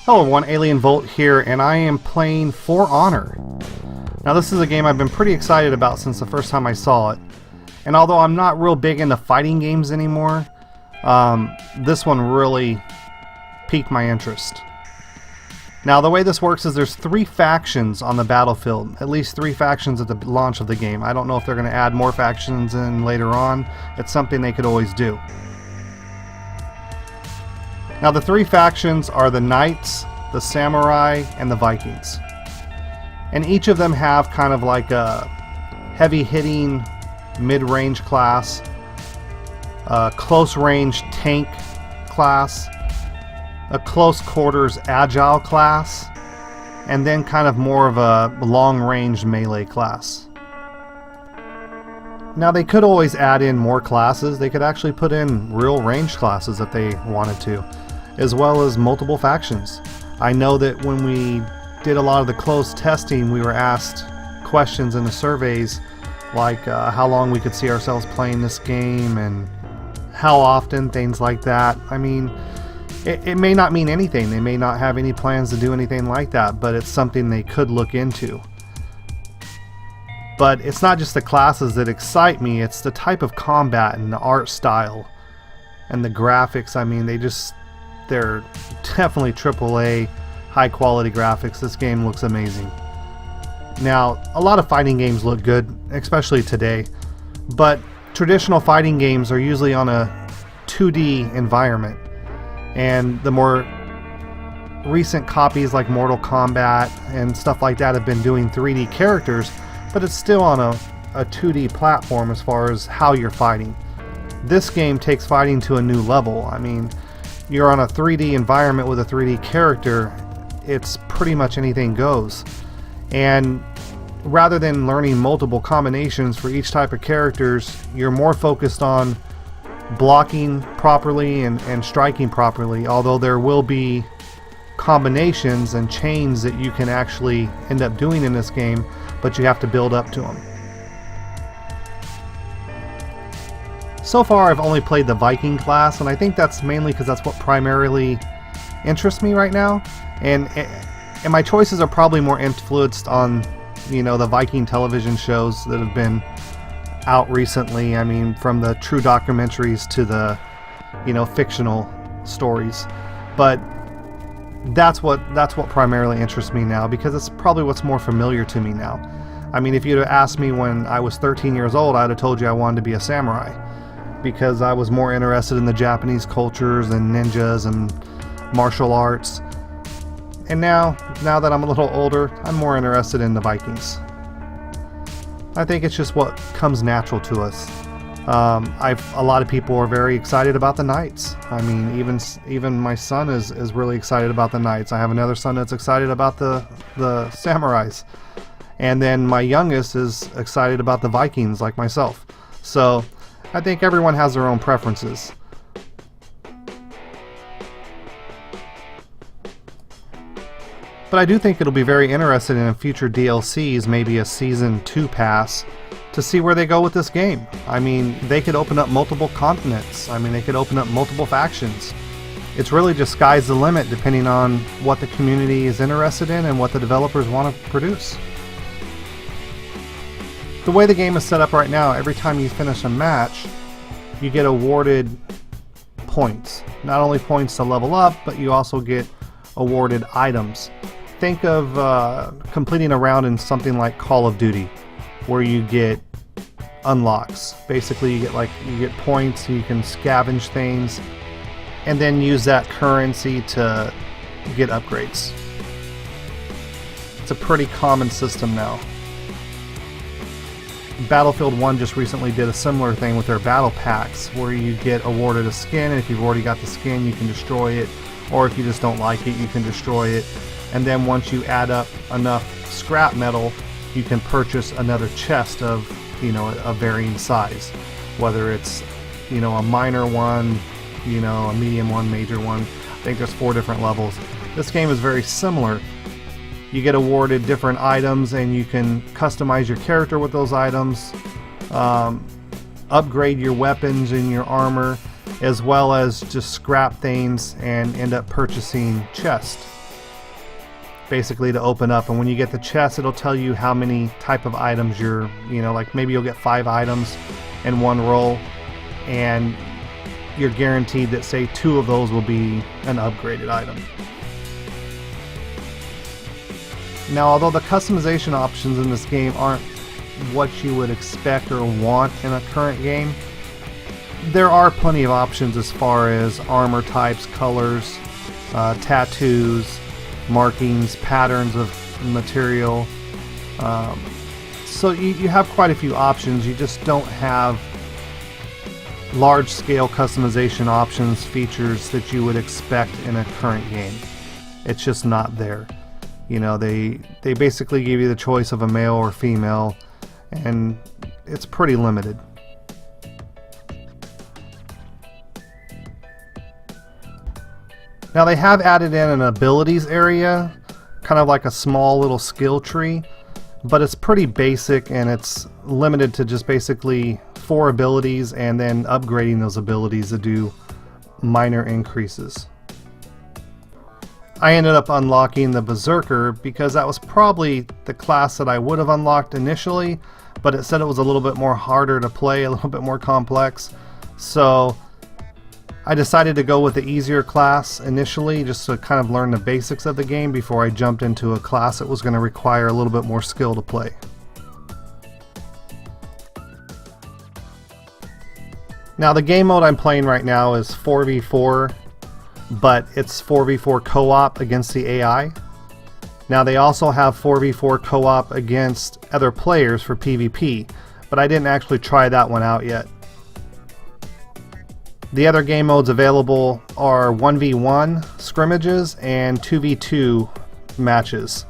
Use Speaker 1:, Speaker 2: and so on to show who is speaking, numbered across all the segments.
Speaker 1: Hello everyone, Alien Volt here, and I am playing For Honor. Now this is a game I've been pretty excited about since the first time I saw it. And although I'm not real big into fighting games anymore, this one really piqued my interest. Now the way this works is there's 3 factions on the battlefield, at least 3 factions at the launch of the game. I don't know if they're going to add more factions in later on. It's something they could always do. Now the 3 factions are the Knights, the Samurai, and the Vikings. And each of them have kind of like a heavy-hitting mid-range class, a close-range tank class, a close-quarters agile class, and then kind of more of a long-range melee class. Now they could always add in more classes. They could actually put in real range classes if they wanted to, as well as multiple factions. I know that when we did a lot of the closed testing, we were asked questions in the surveys like how long we could see ourselves playing this game and how often, things like that. I mean, it may not mean anything. They may not have any plans to do anything like that, but it's something they could look into. But it's not just the classes that excite me, it's the type of combat and the art style and the graphics. I mean, they're definitely AAA high quality graphics. This game looks amazing. Now, a lot of fighting games look good, especially today, but traditional fighting games are usually on a 2D environment, and the more recent copies like Mortal Kombat and stuff like that have been doing 3D characters, but it's still on a 2D platform as far as how you're fighting. This game takes fighting to a new level. I mean, you're on a 3D environment with a 3D character. It's pretty much anything goes. And rather than learning multiple combinations for each type of characters, you're more focused on blocking properly and striking properly, although there will be combinations and chains that you can actually end up doing in this game, but you have to build up to them. So far I've only played the Viking class, and I think that's mainly because that's what primarily interests me right now, and my choices are probably more influenced on, you know, the Viking television shows that have been out recently. I mean, from the true documentaries to the, you know, fictional stories. But that's what primarily interests me now, because it's probably what's more familiar to me now. I mean, if you'd have asked me when I was 13 years old, I'd have told you I wanted to be a samurai, because I was more interested in the Japanese cultures and ninjas and martial arts. And now that I'm a little older, I'm more interested in the Vikings. I think it's just what comes natural to us. A lot of people are very excited about the Knights. I mean, even my son is really excited about the Knights. I have another son that's excited about the Samurais. And then my youngest is excited about the Vikings, like myself. So I think everyone has their own preferences. But I do think it'll be very interesting in future DLCs, maybe a Season 2 pass, to see where they go with this game. I mean, they could open up multiple continents. I mean, they could open up multiple factions. It's really just sky's the limit depending on what the community is interested in and what the developers want to produce. The way the game is set up right now, every time you finish a match, you get awarded points. Not only points to level up, but you also get awarded items. Think of completing a round in something like Call of Duty, where you get unlocks. Basically, you get points, you can scavenge things, and then use that currency to get upgrades. It's a pretty common system now. Battlefield 1 just recently did a similar thing with their battle packs, where you get awarded a skin, and if you've already got the skin, you can destroy it, or if you just don't like it, you can destroy it. And then once you add up enough scrap metal, you can purchase another chest of, you know, a varying size, whether it's, you know, a minor one, you know, a medium one, major one. I think there's 4 different levels. This game is very similar. You get awarded different items, and you can customize your character with those items, upgrade your weapons and your armor, as well as just scrap things and end up purchasing chests. basically to open up, and when you get the chest it'll tell you how many type of items you're, like maybe you'll get 5 items in one roll, and you're guaranteed that say 2 of those will be an upgraded item. Now, although the customization options in this game aren't what you would expect or want in a current game, there are plenty of options as far as armor types, colors, tattoos, markings, patterns of material. So you have quite a few options. You just don't have large-scale customization options, features that you would expect in a current game. It's just not there. They basically give you the choice of a male or female, and it's pretty limited. Now they have added in an abilities area, kind of like a small little skill tree, but it's pretty basic and it's limited to just basically 4 abilities and then upgrading those abilities to do minor increases. I ended up unlocking the Berserker because that was probably the class that I would have unlocked initially, but it said it was a little bit more harder to play, a little bit more complex, so I decided to go with the easier class initially just to kind of learn the basics of the game before I jumped into a class that was going to require a little bit more skill to play. Now the game mode I'm playing right now is 4v4, but it's 4v4 co-op against the AI. Now they also have 4v4 co-op against other players for PvP, but I didn't actually try that one out yet. The other game modes available are 1v1 scrimmages and 2v2 matches,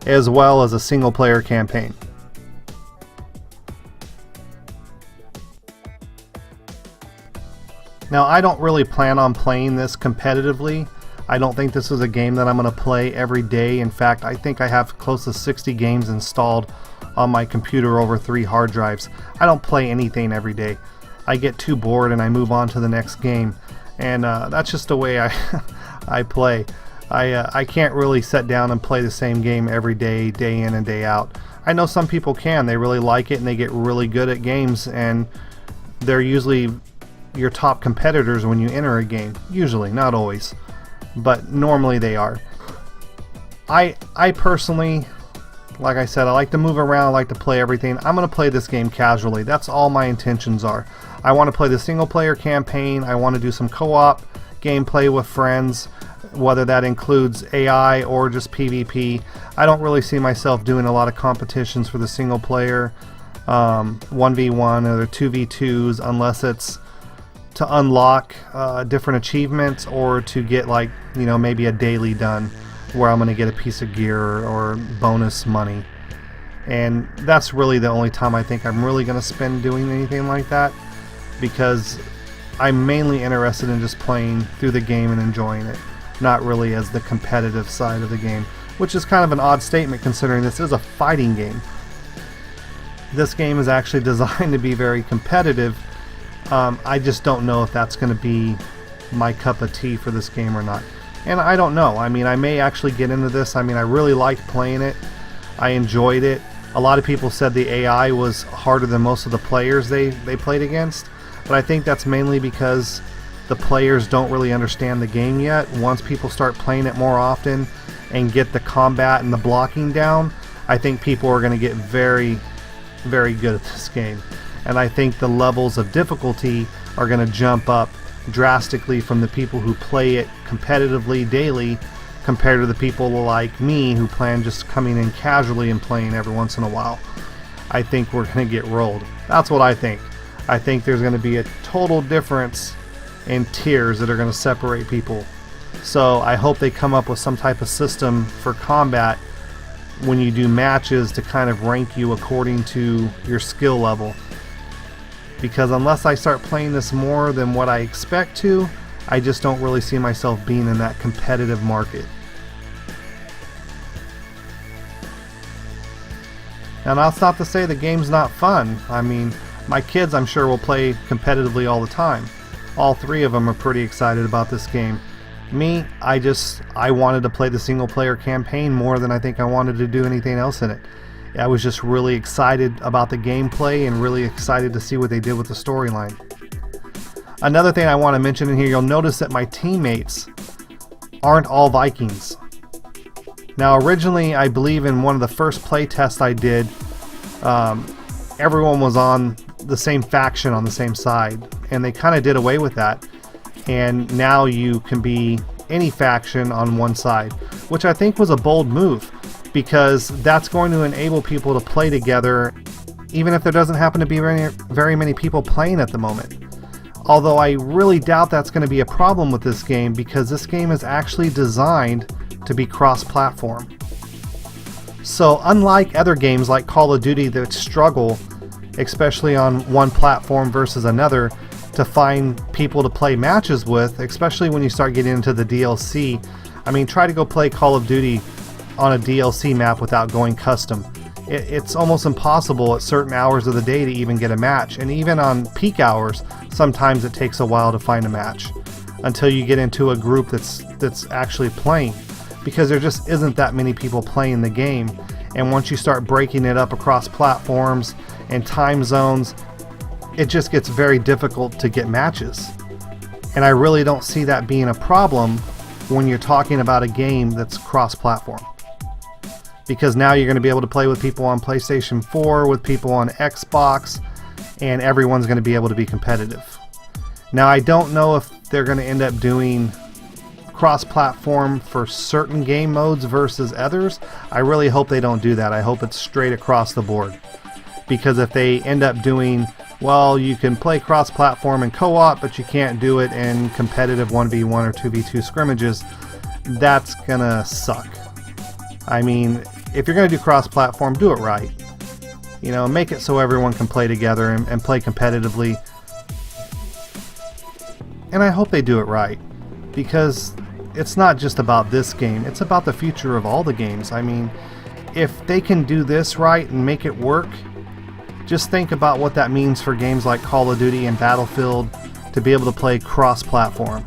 Speaker 1: as well as a single player campaign. Now I don't really plan on playing this competitively. I don't think this is a game that I'm going to play every day. In fact, I think I have close to 60 games installed on my computer over 3 hard drives. I don't play anything every day. I get too bored and I move on to the next game, and that's just the way I play. I can't really sit down and play the same game every day, day in and day out. I know some people can. They really like it and they get really good at games, and they're usually your top competitors when you enter a game. Usually, not always, but normally they are. I personally, like I said, I like to move around, I like to play everything. I'm going to play this game casually. That's all my intentions are. I want to play the single player campaign. I want to do some co-op gameplay with friends, whether that includes AI or just PvP. I don't really see myself doing a lot of competitions for the single player 1v1 or 2v2s unless it's to unlock different achievements or to get, like, maybe a daily done where I'm going to get a piece of gear or bonus money. And that's really the only time I think I'm really going to spend doing anything like that, because I'm mainly interested in just playing through the game and enjoying it, not really as the competitive side of the game, which is kind of an odd statement considering this is a fighting game. This game is actually designed to be very competitive. I just don't know if that's going to be my cup of tea for this game or not. And I don't know. I mean, I may actually get into this. I mean, I really liked playing it. I enjoyed it. A lot of people said the AI was harder than most of the players they played against, but I think that's mainly because the players don't really understand the game yet. Once people start playing it more often and get the combat and the blocking down, I think people are going to get very, very good at this game. And I think the levels of difficulty are going to jump up drastically from the people who play it competitively daily compared to the people like me who plan just coming in casually and playing every once in a while. I think we're going to get rolled. That's what I think. I think there's going to be a total difference in tiers that are going to separate people. So I hope they come up with some type of system for combat when you do matches to kind of rank you according to your skill level. Because unless I start playing this more than what I expect to, I just don't really see myself being in that competitive market. And that's not to say the game's not fun. I mean, my kids I'm sure will play competitively all the time. All 3 of them are pretty excited about this game. Me, I wanted to play the single player campaign more than I think I wanted to do anything else in it. I was just really excited about the gameplay and really excited to see what they did with the storyline. Another thing I want to mention in here, you'll notice that my teammates aren't all Vikings. Now originally, I believe in one of the first play tests I did, everyone was on the same faction on the same side, and they kind of did away with that. And now you can be any faction on one side, which I think was a bold move, because that's going to enable people to play together even if there doesn't happen to be very many people playing at the moment. Although I really doubt that's going to be a problem with this game, because this game is actually designed to be cross-platform. So unlike other games like Call of Duty that struggle, especially on one platform versus another, to find people to play matches with, especially when you start getting into the DLC. I mean, try to go play Call of Duty on a DLC map without going custom. It's almost impossible at certain hours of the day to even get a match, and even on peak hours, sometimes it takes a while to find a match until you get into a group that's actually playing, because there just isn't that many people playing the game. And once you start breaking it up across platforms and time zones, it just gets very difficult to get matches. And I really don't see that being a problem when you're talking about a game that's cross-platform. Because now you're going to be able to play with people on PlayStation 4, with people on Xbox, and everyone's going to be able to be competitive. Now I don't know if they're going to end up doing cross-platform for certain game modes versus others. I really hope they don't do that. I hope it's straight across the board. Because if they end up doing, well, you can play cross-platform in co-op, but you can't do it in competitive 1v1 or 2v2 scrimmages, that's gonna suck. I mean, if you're gonna do cross-platform, do it right. You know, make it so everyone can play together and play competitively. And I hope they do it right, because it's not just about this game, it's about the future of all the games. I mean, if they can do this right and make it work, just think about what that means for games like Call of Duty and Battlefield to be able to play cross-platform.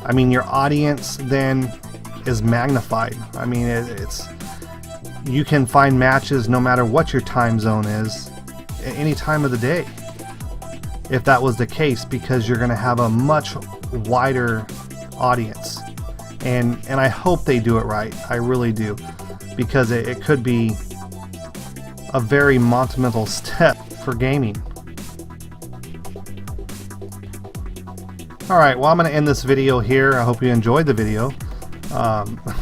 Speaker 1: I mean, your audience then is magnified. I mean, you can find matches no matter what your time zone is, at any time of the day, if that was the case, because you're going to have a much wider audience. And I hope they do it right. I really do, because it could be a very monumental step for gaming. Alright, well, I'm going to end this video here. I hope you enjoyed the video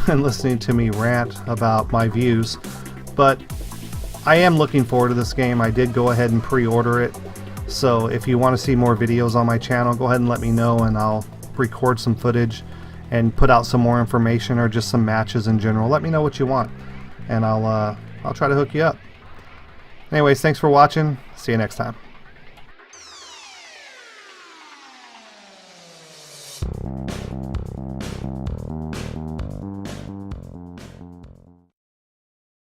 Speaker 1: and listening to me rant about my views. But I am looking forward to this game. I did go ahead and pre-order it. So if you want to see more videos on my channel, go ahead and let me know, and I'll record some footage and put out some more information, or just some matches in general. Let me know what you want, and I'll try to hook you up. Anyways, thanks for watching. See you next time.